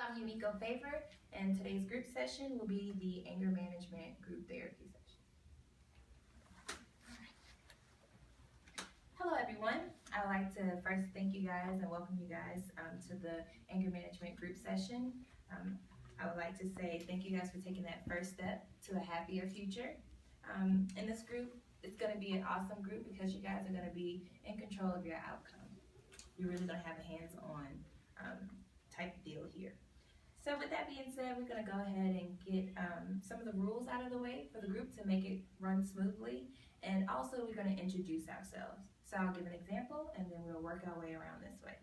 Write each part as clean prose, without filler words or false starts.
I'm Yumiko Favor, and today's group session will be the anger management group therapy session. Hello everyone. I'd like to first thank you guys and welcome you guys to the anger management group session. I would like to say thank you guys for taking that first step to a happier future. In this group, it's going to be an awesome group because you guys are going to be in control of your outcome. You're really going to have a hands-on type of deal here. So with that being said, we're going to go ahead and get some of the rules out of the way for the group to make it run smoothly. And also we're going to introduce ourselves. So I'll give an example and then we'll work our way around this way.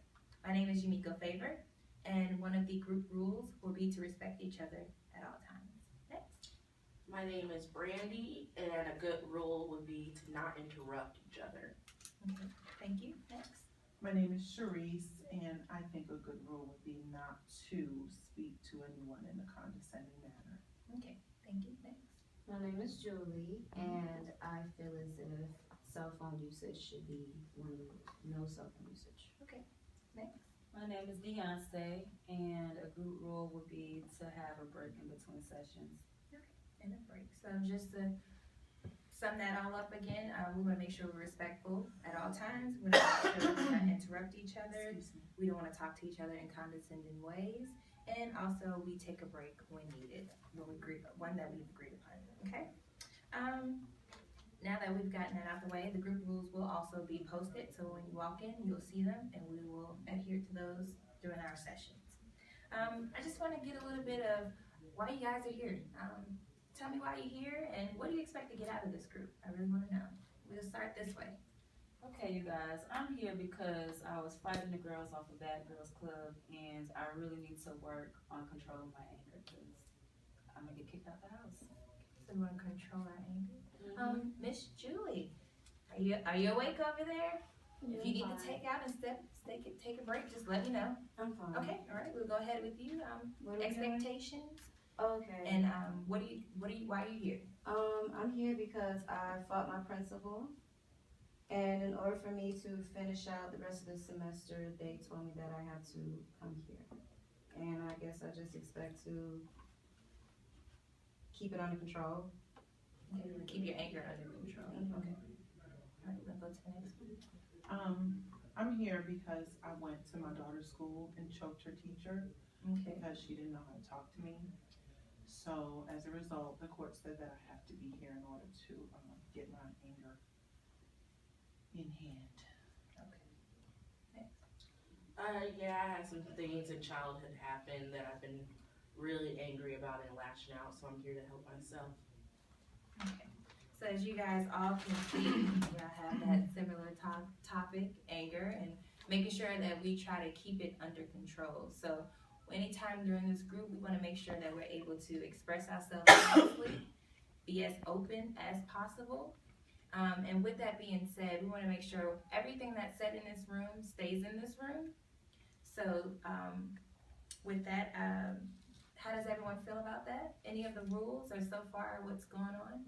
My name is Yumiko Favor, and one of the group rules will be to respect each other at all times. Next. My name is Brandy, and a good rule would be to not interrupt each other. Okay, thank you. Next. My name is Charisse, and I think a good rule would be not to speak to anyone in a condescending manner. Okay, thank you. Next. My name is Julie, and I feel as if cell phone usage should be one of the rules. No cell phone usage. Okay, next. My name is Beyonce, and a group rule would be to have a break in between sessions. Okay, and a break. So just to sum that all up again, we want to make sure we're respectful at all times. We want to make sure we don't interrupt each other. We don't want to talk to each other in condescending ways. And also, we take a break when needed, one that we've agreed upon. Okay? Now that we've gotten that out the way, the group rules will also be posted. So when you walk in, you'll see them, and we will adhere to those during our sessions. I just want to get a little bit of why you guys are here. Tell me why you're here, and what do you expect to get out of this group? I really want to know. We'll start this way. Okay, you guys, I'm here because I was fighting the girls off of Bad Girls Club, and I really need to work on controlling my anger because I'm gonna get kicked out the house. So we want to control our anger. Miss Julie, are you awake over there? Yeah, if you need fine. to take out and take a break, just let me know. I'm fine. Okay, all right. We'll go ahead with you. What are we doing? Expectations. Okay. And why are you here? I'm here because I fought my principal, and in order for me to finish out the rest of the semester, they told me that I have to come here. And I guess I just expect to keep it under control. Okay, keep your anger under control. Mhm. Okay. All right, we'll go to the next one. I'm here because I went to my daughter's school and choked her teacher Okay. because she didn't know how to talk to me. So as a result, the court said that I have to be here in order to get my anger in hand. Okay. Next. Yeah, I had some things in childhood happen that I've been really angry about and lashing out, so I'm here to help myself. Okay. So as you guys all can see, we all have that similar topic, anger, and making sure that we try to keep it under control. So anytime during this group, we want to make sure that we're able to express ourselves honestly, be as open as possible. And with that being said, we want to make sure everything that's said in this room stays in this room. So with that, how does everyone feel about that? Any of the rules or so far what's going on?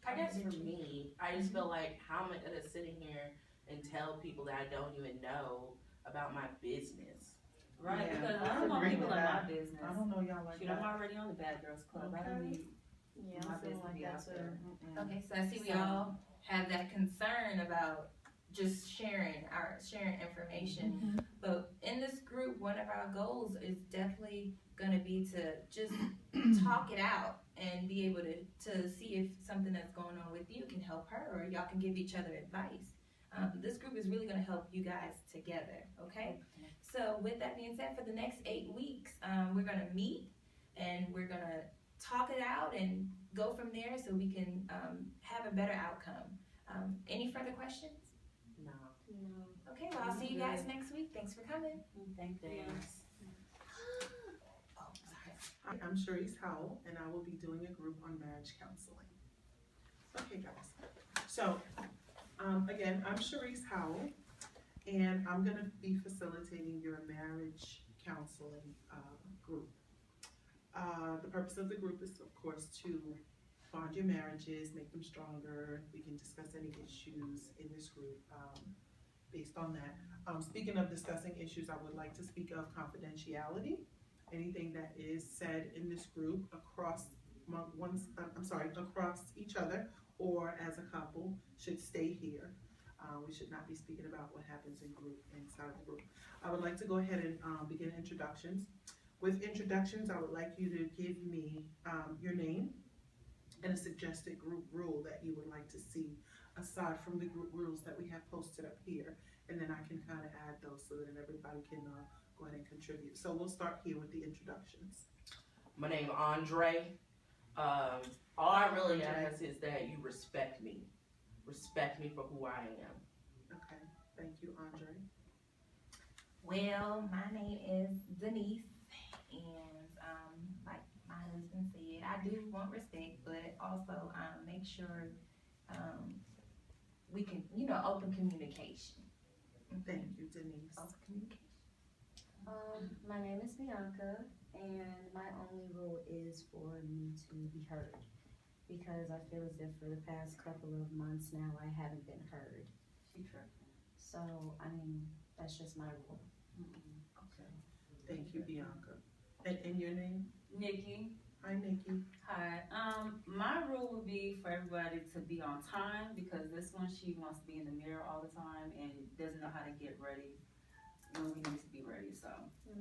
I guess for me, I just feel like, how am I gonna sit in here and tell people that I don't even know about my business? Right, Yeah, because I I don't want agree people with in my that. business. I don't know y'all like Shoot, that. I'm already on the Bad Girls Club. I don't need Yeah, my I feel business like to be that out too. there. Okay, so I see we all have that concern about just sharing information. But in this group, one of our goals is definitely gonna be to just talk it out and be able to see if something that's going on with you can help her, or y'all can give each other advice. This group is really gonna help you guys together, okay? So with that being said, for the next 8 weeks, we're gonna meet and we're gonna talk it out and go from there so we can have a better outcome. Any further questions? No. No. Okay, well, I'll see you guys next week. Thanks for coming. Thank you. Thanks. Oh, sorry. Hi, I'm Charisse Howell, and I will be doing a group on marriage counseling. Okay, guys. So, again, I'm Charisse Howell, and I'm going to be facilitating your marriage counseling group. The purpose of the group is, of course, to bond your marriages, make them stronger. We can discuss any issues in this group based on that. Speaking of discussing issues, I would like to speak of confidentiality Anything that is said in this group across across each other or as a couple should stay here. We should not be speaking about what happens in group inside the group. I would like to go ahead and begin introductions. With introductions, I would like you to give me your name and a suggested group rule that you would like to see aside from the group rules that we have posted up here. And then I can kind of add those so that everybody can go ahead and contribute. So we'll start here with the introductions. My name is Andre. All I really ask is that you respect me. Respect me for who I am. Okay, thank you, Andre. Well, my name is Denise, and like my husband said, I do want respect, but also make sure we can, open communication. Thank you, Denise. Open communication. My name is Bianca, and my only rule is for me to be heard. Because I feel as if for the past couple of months now, I haven't been heard. So, that's just my rule. Okay, thank you, Bianca. And your name? Nikki. Hi, Nikki. Hi. My rule would be for everybody to be on time, because this one, she wants to be in the mirror all the time and doesn't know how to get ready when we need to be ready. So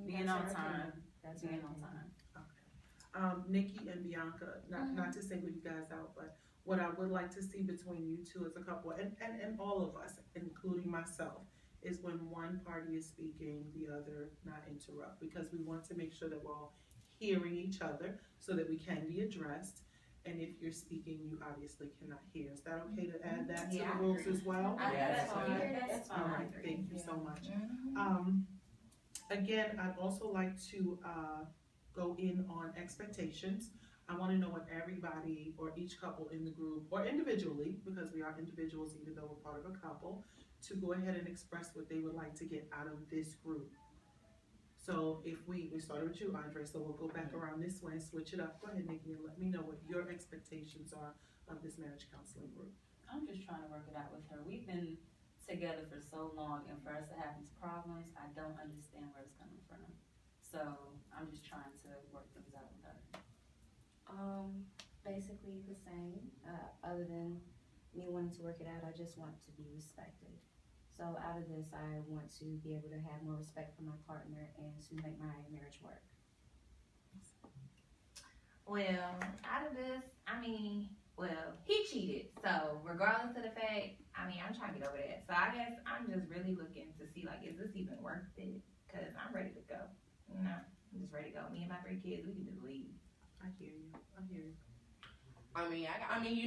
being on time. That's Being our on opinion. time. Nikki and Bianca, not to single you guys out, but what I would like to see between you two as a couple, and all of us, including myself, is when one party is speaking, the other not interrupt, because we want to make sure that we're all hearing each other so that we can be addressed. And if you're speaking, you obviously cannot hear. Is that okay to add that to the rules as well? That's fine. That's All fine. right, thank you so much. Mm-hmm. Again, I'd also like to go in on expectations. I want to know what everybody or each couple in the group, or individually, because we are individuals even though we're part of a couple, to go ahead and express what they would like to get out of this group. So if we started with you, Andre, so we'll go back around this way and switch it up. Go ahead, Nikki, and let me know what your expectations are of this marriage counseling group. I'm just trying to work it out with her. We've been together for so long, and for us to have these problems, I don't understand where it's coming from. So I'm just trying to work things out with her. Basically the same. Other than me wanting to work it out, I just want to be respected. So out of this, I want to be able to have more respect for my partner and to make my marriage work. Well, out of this, he cheated. So regardless of the fact, I'm trying to get over that. So I guess I'm just really looking to see, is this even worth it? Because I'm ready to go. I'm just ready to go. Me and my 3 kids, we can just leave. I hear you.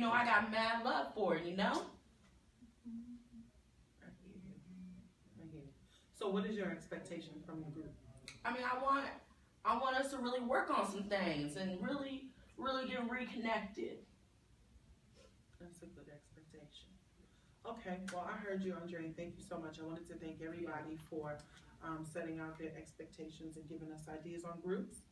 I got mad love for it, I hear you. So what is your expectation from the group? I want us to really work on some things and really get reconnected. That's a good expectation. Okay, well, I heard you, Andre, and thank you so much. I wanted to thank everybody for setting out their expectations and giving us ideas on groups.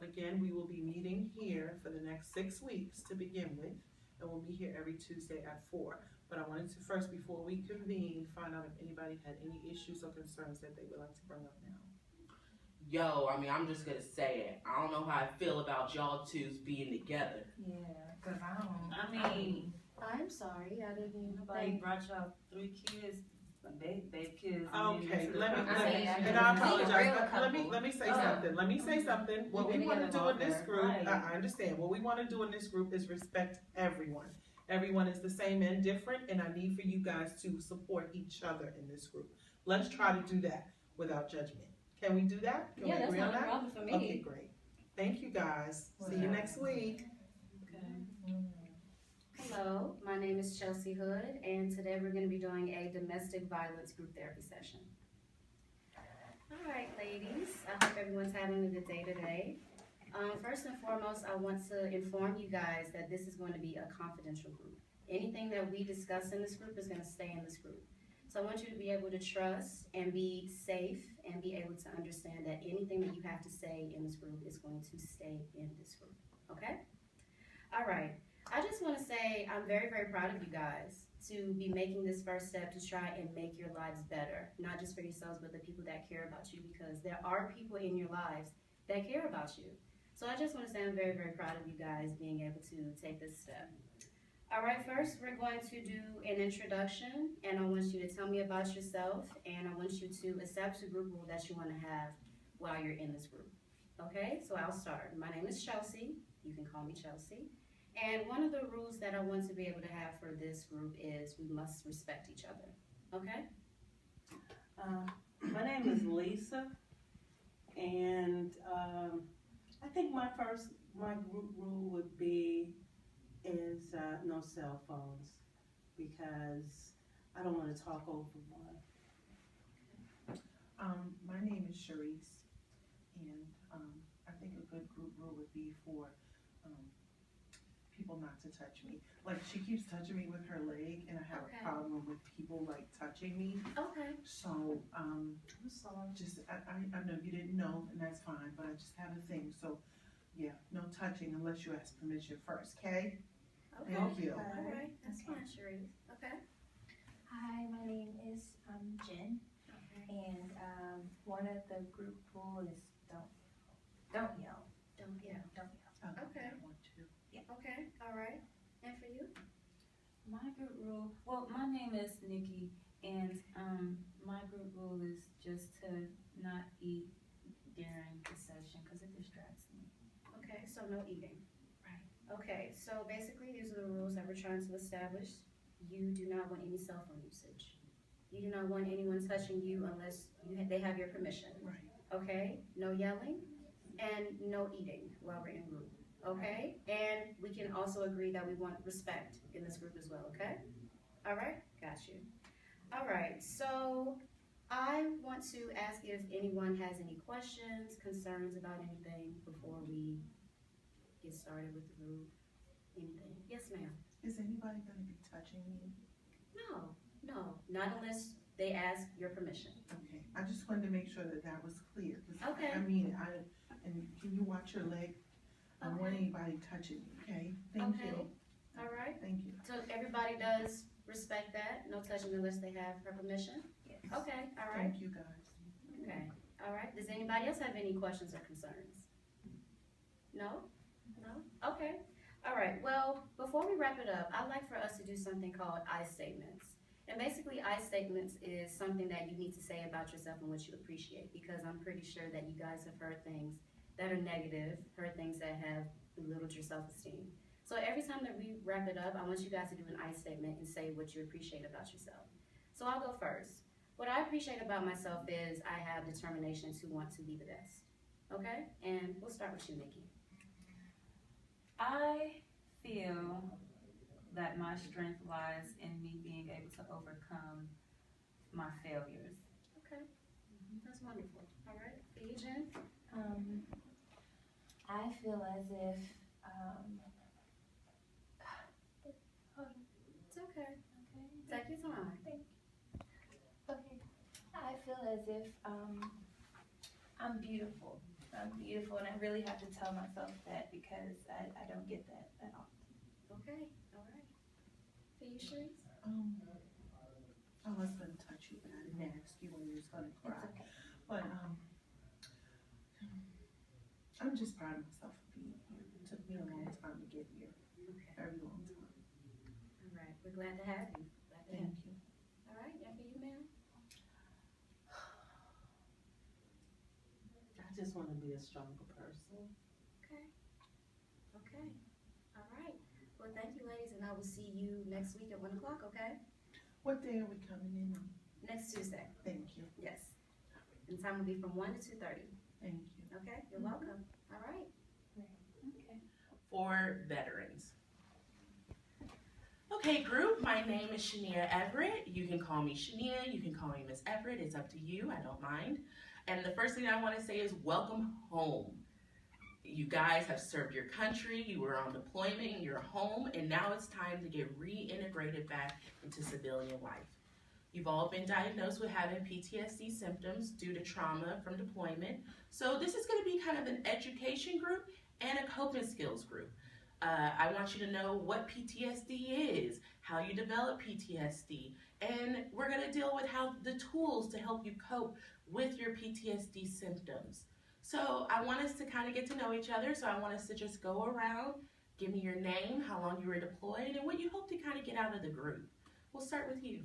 Again, we will be meeting here for the next 6 weeks to begin with, and we'll be here every Tuesday at 4. But I wanted to first, before we convene, find out if anybody had any issues or concerns that they would like to bring up now. Yo, I'm just gonna say it. I don't know how I feel about y'all twos being together. Yeah, because I'm sorry, I didn't. Nobody brought y'all 3 kids, babe kids. Okay, I I apologize. Let me say Oh. something. Let me say something. What we We've been want to together do in this longer, group, right. I understand. What we want to do in this group is respect everyone. Everyone is the same and different, and I need for you guys to support each other in this group. Let's try to do that without judgment. Can we do that? Can we Yeah, that's agree on not a that? problem for me. Okay, great. Thank you guys. See you next week. Hello, my name is Chelsea Hood, and today we're going to be doing a domestic violence group therapy session. All right, ladies, I hope everyone's having a good day today. First and foremost, I want to inform you guys that this is going to be a confidential group. Anything that we discuss in this group is going to stay in this group. So I want you to be able to trust and be safe and be able to understand that anything that you have to say in this group is going to stay in this group, okay? All right, I just want to say I'm very, very proud of you guys to be making this first step to try and make your lives better, not just for yourselves, but the people that care about you, because there are people in your lives that care about you. So I just want to say I'm very, very proud of you guys being able to take this step. All right, first we're going to do an introduction, and I want you to tell me about yourself, and I want you to establish a group rule that you want to have while you're in this group. Okay, so I'll start. My name is Chelsea. You can call me Chelsea. And one of the rules that I want to be able to have for this group is we must respect each other. Okay? My name is Lisa, and I think my group rule would be no cell phones, because I don't want to talk over one. My name is Sharice, and I think a good group rule would be for people not to touch me. Like, she keeps touching me with her leg, and I have Okay. a problem with people like touching me. Okay. So just I know you didn't know, and that's fine, but I just have a thing. So yeah, no touching unless you ask permission first, okay? Okay. Thank you. All right. That's fine, Sheree. Okay. Hi, my name is Jen, Okay. and one of the group rules is don't yell. Don't yell. Don't yell. Okay. I want to. Okay. All right. And for you? My group rule, well, my name is Nikki, and my group rule is just to not eat during the session because it distracts me. Okay. So no eating. Right. Okay. So basically, these are the rules that we're trying to establish. You do not want any cell phone usage. You do not want anyone touching you unless they have your permission. Right. Okay? No yelling and no eating while we're in group. Okay? And we can also agree that we want respect in this group as well. Okay? All right? Got you. All right. So I want to ask if anyone has any questions, concerns about anything before we get started with the group. Anything? Yes, ma'am. Is anybody going to be touching me? No, not unless they ask your permission. Okay. I just wanted to make sure that that was clear. 'Cause Okay. I mean, and can you watch your leg? I don't want Okay. anybody touching me. Okay. Thank Okay. you. All right. Thank you. So everybody does respect that, no touching unless they have her permission? Yes. Okay, all right, Thank you, guys. okay, all right. Does anybody else have any questions or concerns? No? No? Okay, all right. Well, before we wrap it up, I'd like for us to do something called I statements. And basically, I statements is something that you need to say about yourself and what you appreciate, because I'm pretty sure that you guys have heard things that are negative, heard things that have belittled your self-esteem. So every time that we wrap it up, I want you guys to do an I statement and say what you appreciate about yourself. So I'll go first. What I appreciate about myself is I have determination to want to be the best. Okay? And we'll start with you, Nikki. I feel that my strength lies in me being able to overcome my failures. Okay. That's wonderful. All right. For you, Jen? I feel as if It's okay. Take your time. okay. I feel as if I'm beautiful. I'm beautiful, and I really have to tell myself that because I don't get that at all. Okay. All right. For you, Sharice? I was going to touch you, but I didn't ask you when you was going to cry. It's okay. But I'm just proud of myself for being here. It took me a long time to get here. Okay. Very long time. All right. We're glad to have you. Glad to have Thank you. you. All right. And for you, ma'am? I just want to be a stronger person. Okay. Okay. All right. Well, thank you, ladies, and I will see you next week at 1 o'clock, okay? What day are we coming in on? Next Tuesday. Thank you. Yes. And time will be from 1 to 2:30. Thank you. Okay? You're welcome. All right. Okay. For veterans. Okay, group, my name is Shania Everett. You can call me Shania, you can call me Miss Everett. It's up to you, I don't mind. And the first thing I want to say is welcome home. You guys have served your country, you were on deployment, you're home, and now it's time to get reintegrated back into civilian life. You've all been diagnosed with having PTSD symptoms due to trauma from deployment. So this is going to be kind of an education group and a coping skills group. I want you to know what PTSD is, how you develop PTSD, and we're going to deal with how the tools to help you cope with your PTSD symptoms. So I want us to kind of get to know each other. So I want us to just go around, give me your name, how long you were deployed, and what you hope to kind of get out of the group. We'll start with you.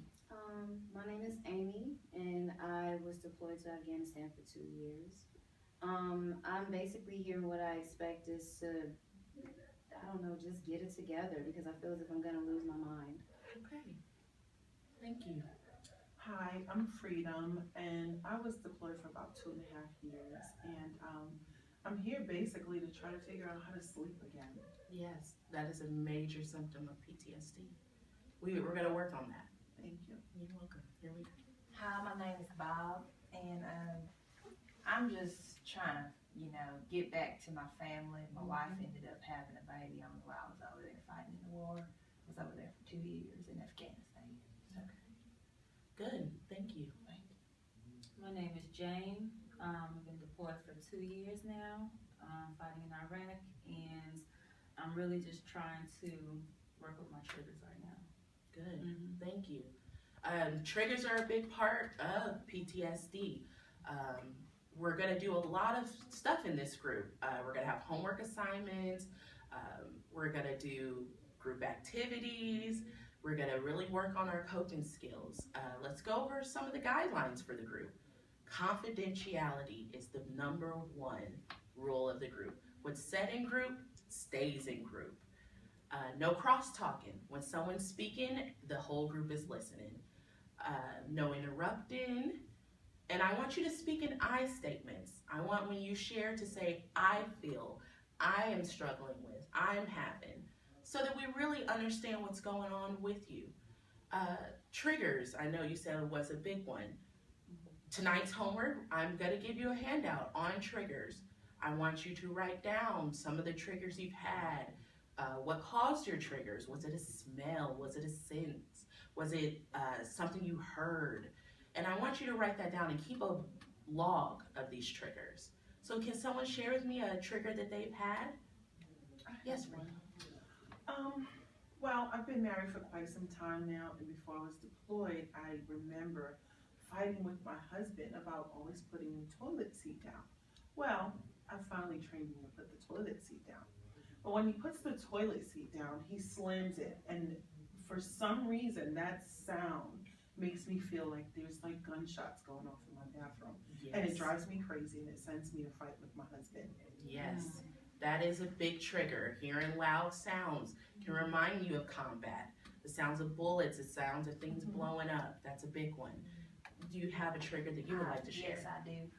My name is Amy, and I was deployed to Afghanistan for 2 years. I'm basically here. What I expect is to, I don't know, just get it together because I feel as if I'm gonna lose my mind. Okay. Thank you. Hi, I'm Freedom, and I was deployed for about 2.5 years, and I'm here basically to try to figure out how to sleep again. Yes, that is a major symptom of PTSD. We're going to work on that. Thank you. You're welcome. Here we go. Hi, my name is Bob, and I'm just trying to, get back to my family. My wife ended up having a baby on while I was over there fighting in the war. I was over there for 2 years in Afghanistan. So. Good. Thank you. My name is Jane. I've been deployed for 2 years now, fighting in Iraq, and I'm really just trying to work with my triggers right now. Good. Thank you. Triggers are a big part of PTSD. We're going to do a lot of stuff in this group. We're going to have homework assignments. We're going to do group activities. We're going to really work on our coping skills. Let's go over some of the guidelines for the group. Confidentiality is the #1 rule of the group. What's said in group stays in group. No cross-talking. When someone's speaking, the whole group is listening. No interrupting. And I want you to speak in I statements. I want when you share to say, I feel, I am struggling with, I'm having, so that we really understand what's going on with you. Triggers, I know you said it was a big one. Tonight's homework, I'm going to give you a handout on triggers. I want you to write down some of the triggers you've had. What caused your triggers? Was it a smell? Was it a scent? Was it something you heard? And I want you to write that down and keep a log of these triggers. So can someone share with me a trigger that they've had? Yes, Ron. Well, I've been married for quite some time now, and before I was deployed, I remember fighting with my husband about always putting the toilet seat down. Well, I finally trained him to put the toilet seat down. But when he puts the toilet seat down, he slams it, and for some reason, that sound makes me feel like there's like gunshots going off in my bathroom. Yes. And it drives me crazy, and it sends me to fight with my husband. Yes, that is a big trigger. Hearing loud sounds can remind you of combat. The sounds of bullets, the sounds of things blowing up. That's a big one. Do you have a trigger that you would like to share? Yes, I do.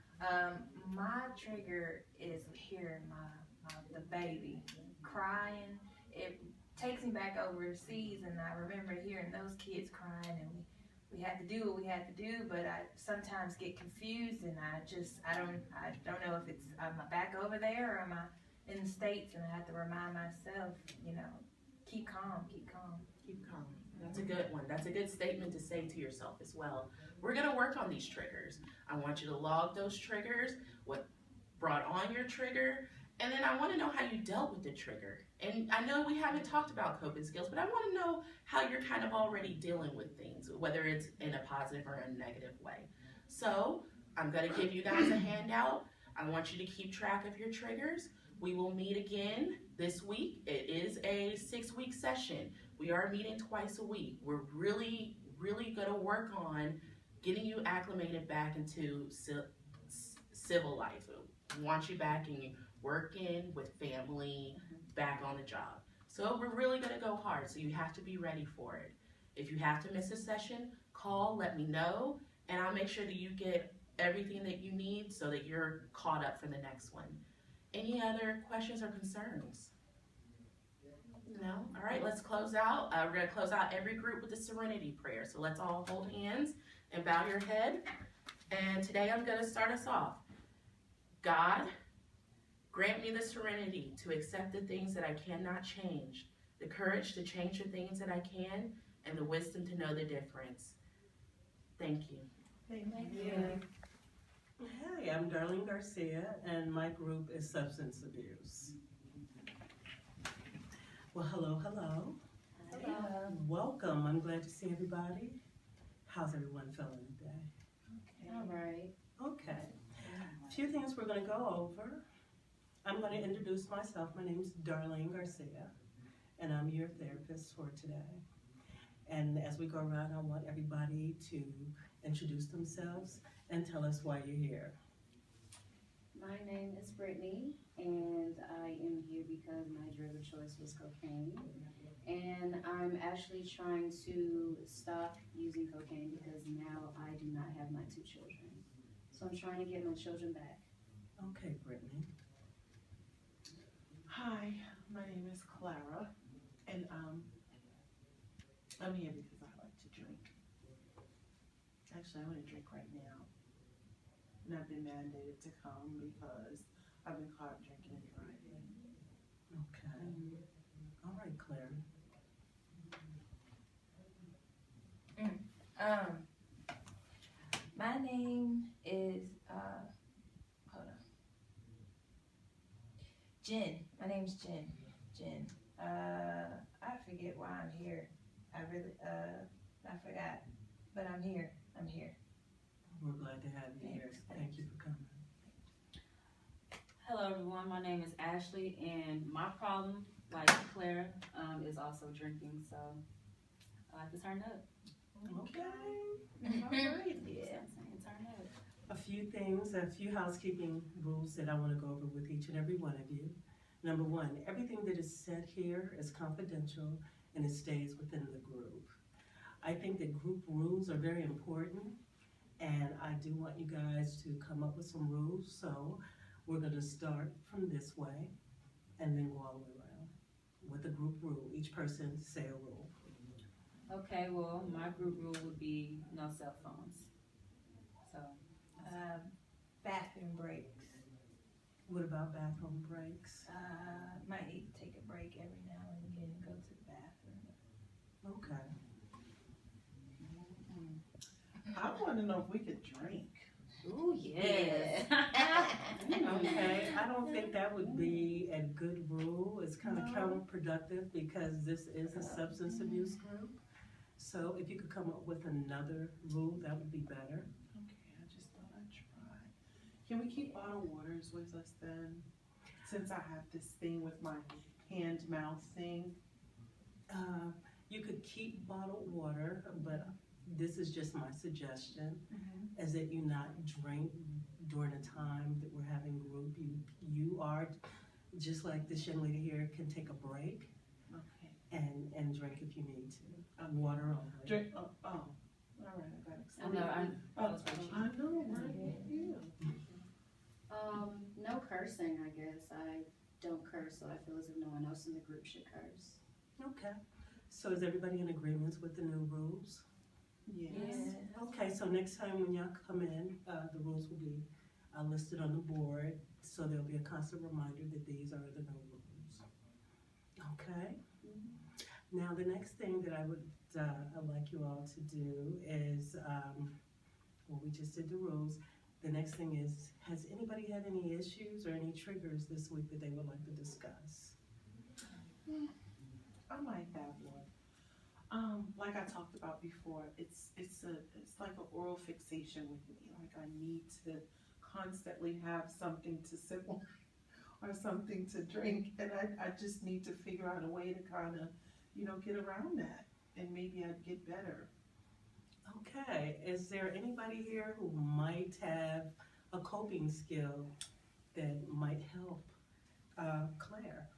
My trigger is hearing the baby crying. It takes me back overseas, and I remember hearing those kids crying, and we had to do what we had to do, but I sometimes get confused, and I don't know if it's am I back over there or am I in the States, and I have to remind myself, keep calm, keep calm. Keep calm. That's a good one. That's a good statement to say to yourself as well. We're going to work on these triggers. I want you to log those triggers, what brought on your trigger, and then I want to know how you dealt with the trigger. And I know we haven't talked about coping skills, but I want to know how you're kind of already dealing with things, whether it's in a positive or a negative way. So I'm going to give you guys a handout. I want you to keep track of your triggers. We will meet again this week. It is a 6-week session. We are meeting twice a week. We're really, really going to work on getting you acclimated back into civil life. We want you back in working with family, back on the job. So we're really going to go hard, so you have to be ready for it. If you have to miss a session, call, let me know, and I'll make sure that you get everything that you need so that you're caught up for the next one. Any other questions or concerns? No? All right, let's close out. We're going to close out every group with the serenity prayer. So let's all hold hands and bow your head. And today I'm going to start us off. God, grant me the serenity to accept the things that I cannot change, the courage to change the things that I can, and the wisdom to know the difference. Thank you. Thank you. Hi, I'm Darlene Garcia, and my group is substance abuse. Well, hello, hello. Hello. Welcome. I'm glad to see everybody. How's everyone feeling today? All right. Okay. few things we're going to go over. I'm going to introduce myself. My name is Darlene Garcia, and I'm your therapist for today. And as we go around, I want everybody to introduce themselves and tell us why you're here. My name is Brittany, and I am here because my drug of choice was cocaine. And I'm actually trying to stop using cocaine because now I do not have my 2 children. So I'm trying to get my children back. Okay, Brittany. Hi, my name is Clara, and I'm here because I like to drink. Actually, I want to drink right now. And I've been mandated to come because I've been caught drinking and driving. Okay. All right, Claire. My name is hold on. Jen. My name's Jen. Jen. I forget why I'm here. I forgot. But I'm here. I'm here. We're glad to have you here. Thank you for coming. Hello everyone, my name is Ashley, and my problem, like Claire, is also drinking, so I like to turn up. Okay. All right. Yeah, I'm saying turn up. A few housekeeping rules that I want to go over with each and every one of you. Number 1, everything that is said here is confidential and it stays within the group. I think that group rules are very important, and I do want you guys to come up with some rules. So we're going to start from this way and then go all the way around with a group rule. Each person say a rule. Okay, well, my group rule would be no cell phones. So, Bathroom breaks. What about bathroom breaks? Might need to take a break every now and again and go to the bathroom. Okay. I want to know if we could drink. ooh, yes. Okay, I don't think that would be a good rule. It's kind of counterproductive because this is a substance abuse group. So if you could come up with another rule, that would be better. Okay, I just thought I'd try. Can we keep bottled waters with us then? Since I have this thing with my hand-mouth thing. You could keep bottled water, but this is just my suggestion, is that you not drink during the time that we're having group. You are, just like this young lady here, can take a break Okay. and drink if you need to. Water only. Drink. Oh. All right. I got I excited. know, I know, right? Yeah. No cursing, I guess. I don't curse, so I feel as if no one else in the group should curse. Okay. So is everybody in agreement with the new rules? Yes. Okay, so next time when y'all come in, the rules will be listed on the board, so there'll be a constant reminder that these are the new rules. Okay? Now the next thing that I would I'd like you all to do is, well, we just did the rules. The next thing is, has anybody had any issues or any triggers this week that they would like to discuss? I might have one. Like I talked about before, it's like an oral fixation with me. Like I need to constantly have something to sip on or something to drink, and I just need to figure out a way to kind of, get around that, and maybe I'd get better. Okay, is there anybody here who might have a coping skill that might help Claire?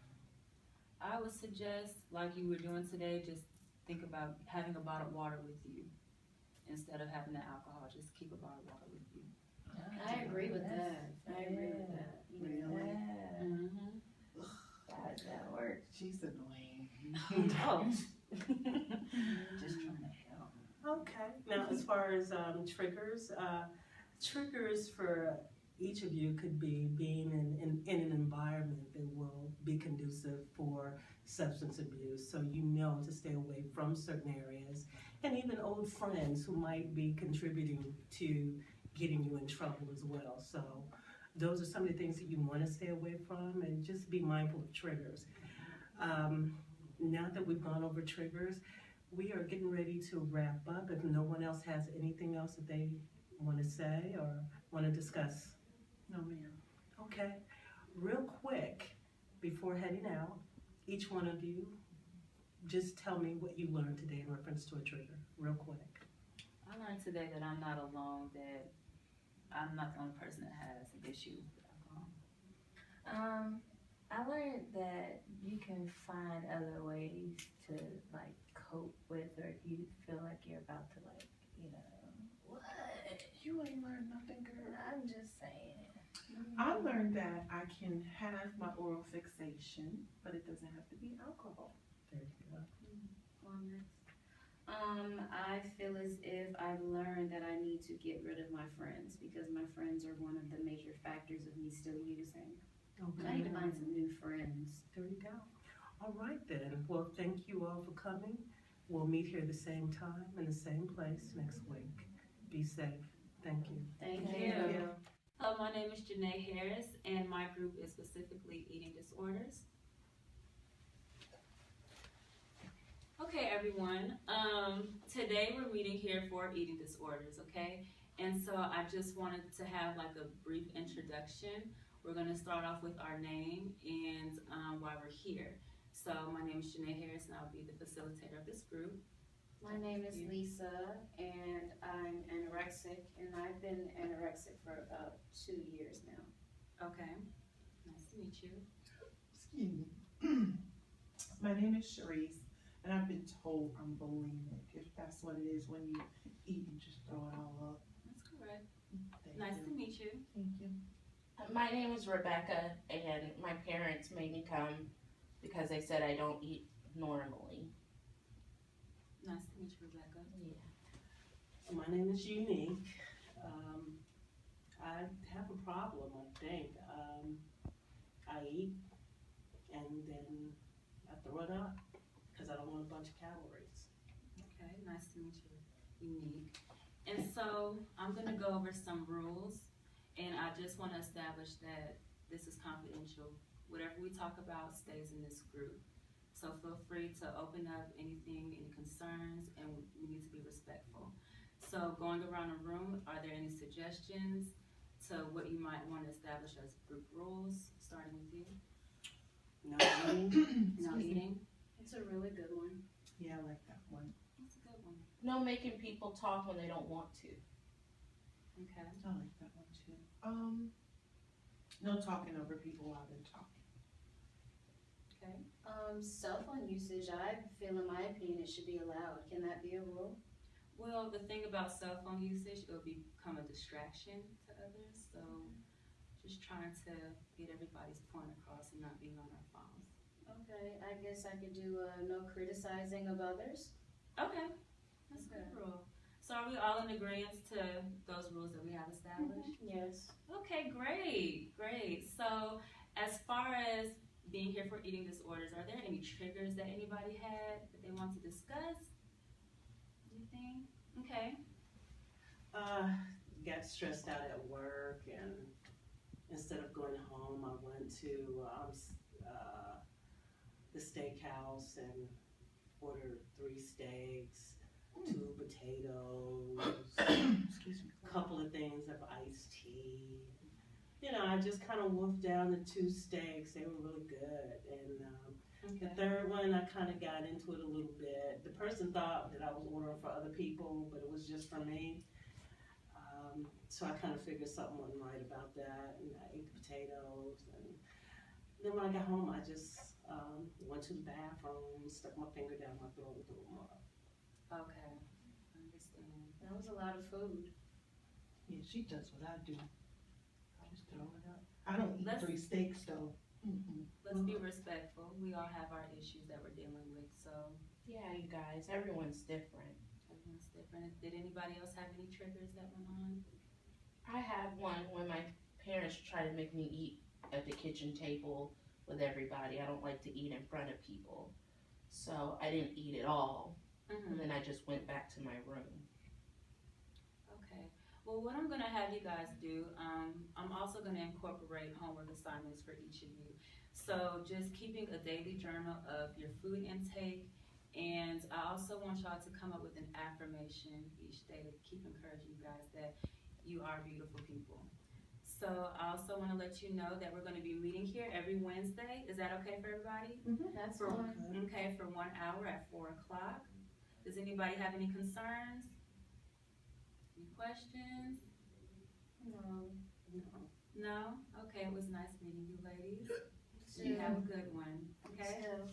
I would suggest, like you were doing today, just think about having a bottle of water with you instead of having the alcohol. Just keep a bottle of water with you. I agree with that. I agree with that. Really? Mm-hmm. That works. She's annoying. Oh. Just trying to help. Okay, now as far as triggers for each of you could be being in an environment that will be conducive for substance abuse, so you know to stay away from certain areas, and even old friends who might be contributing to getting you in trouble as well. So those are some of the things that you want to stay away from, and just be mindful of triggers. Now that we've gone over triggers, we are getting ready to wrap up. If no one else has anything else that they want to say or want to discuss. No, ma'am. Okay. Real quick, before heading out, each one of you, just tell me what you learned today in reference to a trigger, real quick. I learned today that I'm not alone, that I'm not the only person that has an issue with alcohol. I learned that you can find other ways to like cope with, or if you feel like you're about to like, what? You ain't learned nothing, girl. I'm just saying. I learned that I can have my oral fixation, but it doesn't have to be alcohol. There you go. On next. I feel as if I've learned that I need to get rid of my friends because my friends are one of the major factors of me still using. Okay. I need to find some new friends. There you go. All right then. Well, thank you all for coming. We'll meet here the same time in the same place next week. Be safe. Thank you. Thank Thank you. you. Hello, my name is Janae Harris, and my group is specifically eating disorders. Okay, everyone. Today we're meeting here for eating disorders, okay? And so I just wanted to have like a brief introduction. We're going to start off with our name and why we're here. So my name is Janae Harris, and I'll be the facilitator of this group. My name is Lisa, and I'm anorexic, and I've been anorexic for about 2 years now. Okay, nice to meet you. Excuse me. My name is Sharice, and I've been told I'm bulimic. If that's what it is, when you eat, you just throw it all up. That's correct. Thank Nice you. to meet you. Thank you. My name is Rebecca, and my parents made me come because they said I don't eat normally. Nice to meet you, Rebecca. Yeah. My name is Unique. I have a problem, I think. I eat and then I throw it up because I don't want a bunch of calories. Okay, nice to meet you, Unique. And so I'm going to go over some rules, and I just want to establish that this is confidential. Whatever we talk about stays in this group. So feel free to open up anything, any concerns, and we need to be respectful. So going around the room, are there any suggestions to what you might want to establish as group rules, starting with you? No eating. No eating? It's a really good one. Yeah, I like that one. That's a good one. No making people talk when they don't want to. Okay. I like that one too. No talking over people while they're talking. Okay. Cell phone usage, I feel in my opinion it should be allowed. Can that be a rule? Well, the thing about cell phone usage, it will become a distraction to others. So just trying to get everybody's point across and not being on our phones. Okay, I guess I could do no criticizing of others. Okay, that's a good rule. So are we all in agreement to those rules that we have established? Yes. Okay, great, great. So as far as being here for eating disorders, are there any triggers that anybody had that they want to discuss? Anything? Okay. Got stressed out at work, and instead of going home, I went to the steakhouse and ordered 3 steaks, 2 potatoes, Excuse me. a couple of things of iced tea. You know, I just kind of wolfed down the 2 steaks. They were really good. And the third one, I kind of got into it a little bit. The person thought that I was ordering for other people, but it was just for me. So I kind of figured something wasn't right about that, and I ate the potatoes. And then when I got home, I just went to the bathroom, stuck my finger down my throat and threw them up. Okay, I understand. That was a lot of food. Yeah, she does what I do. I just throw it up. I don't eat Let's- 3 steaks though. Mm-mm. Let's be respectful. We all have our issues that we're dealing with, so Yeah, you guys, everyone's different. everyone's different. Did anybody else have any triggers that went on? I had one when my parents tried to make me eat at the kitchen table with everybody. I don't like to eat in front of people. So I didn't eat at all. And then I just went back to my room. Okay. Well, what I'm going to have you guys do, I'm also going to incorporate homework assignments for each of you. So just keeping a daily journal of your food intake, and I also want y'all to come up with an affirmation each day to keep encouraging you guys that you are beautiful people. Also, I also want to let you know that we're going to be meeting here every Wednesday. Is that okay for everybody? That's For, fine. okay, for 1 hour at 4 o'clock. Does anybody have any concerns? Any questions? No. No? Okay, it was nice meeting you ladies. Still. You have a good one, okay? Still.